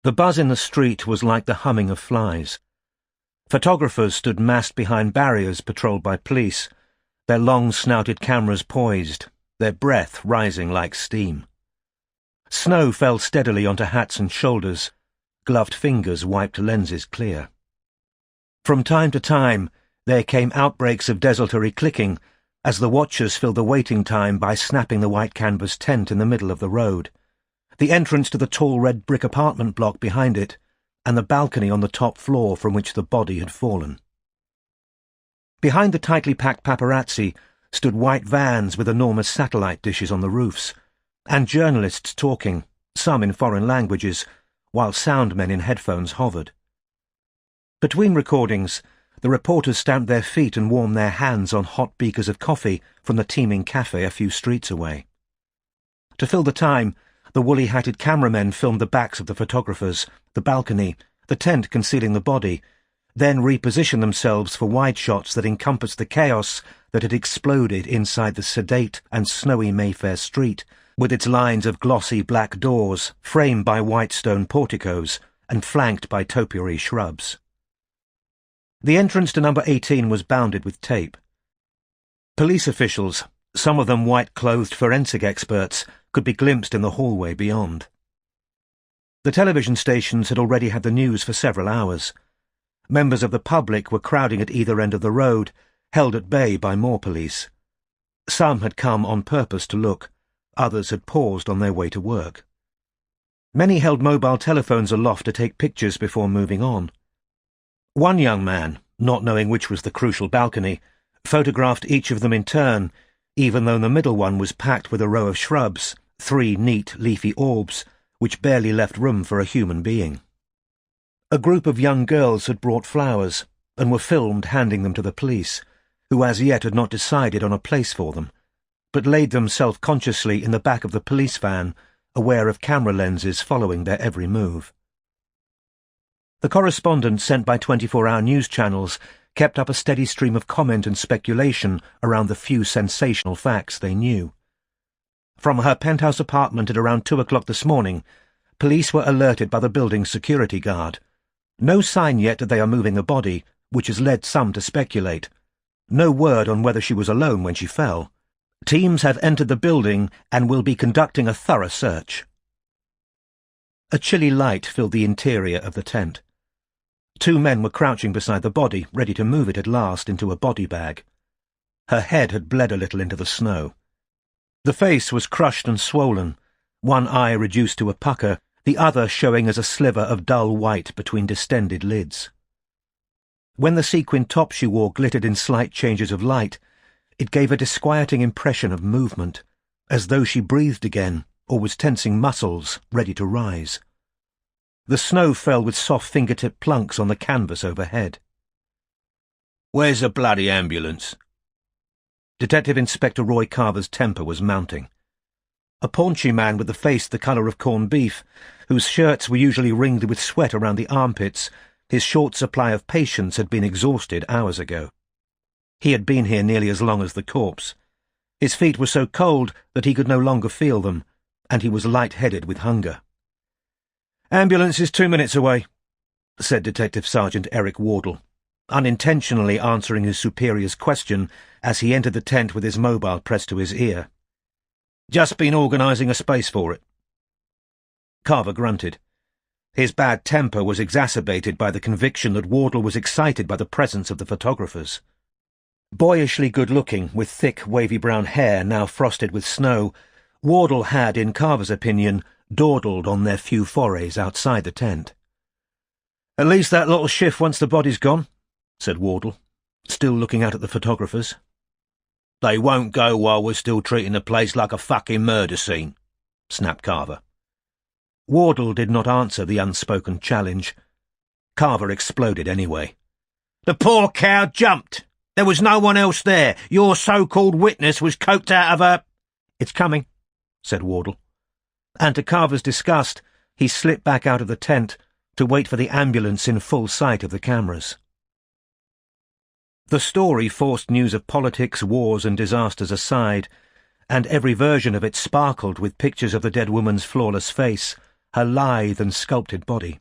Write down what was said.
The buzz in the street was like the humming of flies. Photographers stood massed behind barriers patrolled by police, their long-snouted cameras poised, their breath rising like steam. Snow fell steadily onto hats and shoulders. Gloved fingers wiped lenses clear. From time to time, there came outbreaks of desultory clicking as the watchers filled the waiting time by snapping the white canvas tent in the middle of the road, the entrance to the tall red brick apartment block behind it, and the balcony on the top floor from which the body had fallen. Behind the tightly packed paparazzi stood white vans with enormous satellite dishes on the roofs, and journalists talking, some in foreign languages, while soundmen in headphones hovered. Between recordings, the reporters stamped their feet and warmed their hands on hot beakers of coffee from the teeming cafe a few streets away. To fill the time, the woolly-hatted cameramen filmed the backs of the photographers, the balcony, the tent concealing the body, then repositioned themselves for wide shots that encompassed the chaos that had exploded inside the sedate and snowy Mayfair street, with its lines of glossy black doors, framed by white stone porticos, and flanked by topiary shrubs. The entrance to number 18 was bounded with tape. Police officials, some of them white-clothed forensic experts, could be glimpsed in the hallway beyond. The television stations had already had the news for several hours. Members of the public were crowding at either end of the road, held at bay by more police. Some had come on purpose to look, others had paused on their way to work. Many held mobile telephones aloft to take pictures before moving on. One young man, not knowing which was the crucial balcony, photographed each of them in turn, even though the middle one was packed with a row of shrubs, 3 neat, leafy orbs, which barely left room for a human being. A group of young girls had brought flowers, and were filmed handing them to the police, who as yet had not decided on a place for them, but laid them self-consciously in the back of the police van, aware of camera lenses following their every move. The correspondents sent by 24-hour news channels kept up a steady stream of comment and speculation around the few sensational facts they knew. From her penthouse apartment at around 2 o'clock this morning, police were alerted by the building's security guard. No sign yet that they are moving the body, which has led some to speculate. No word on whether she was alone when she fell. Teams have entered the building and will be conducting a thorough search. A chilly light filled the interior of the tent. 2 men were crouching beside the body, ready to move it at last into a body bag. Her head had bled a little into the snow. The face was crushed and swollen, one eye reduced to a pucker, the other showing as a sliver of dull white between distended lids. When the sequin top she wore glittered in slight changes of light, it gave a disquieting impression of movement, as though she breathed again or was tensing muscles ready to rise. The snow fell with soft fingertip plunks on the canvas overhead. "Where's the bloody ambulance?" Detective Inspector Roy Carver's temper was mounting. A paunchy man with a face the colour of corned beef, whose shirts were usually ringed with sweat around the armpits, his short supply of patience had been exhausted hours ago. He had been here nearly as long as the corpse. His feet were so cold that he could no longer feel them, and he was light-headed with hunger. "Ambulance is 2 minutes away," said Detective Sergeant Eric Wardle, unintentionally answering his superior's question as he entered the tent with his mobile pressed to his ear. "Just been organising a space for it." Carver grunted. His bad temper was exacerbated by the conviction that Wardle was excited by the presence of the photographers. Boyishly good-looking, with thick, wavy brown hair now frosted with snow, Wardle had, in Carver's opinion, dawdled on their few forays outside the tent. "At least that little shift once the body's gone," said Wardle, still looking out at the photographers. "They won't go while we're still treating the place like a fucking murder scene," snapped Carver. Wardle did not answer the unspoken challenge. Carver exploded anyway. "The poor cow jumped. There was no one else there. Your so-called witness was coked out of her—" "It's coming," said Wardle. And to Carver's disgust, he slipped back out of the tent to wait for the ambulance in full sight of the cameras. The story forced news of politics, wars and disasters aside, and every version of it sparkled with pictures of the dead woman's flawless face, her lithe and sculpted body.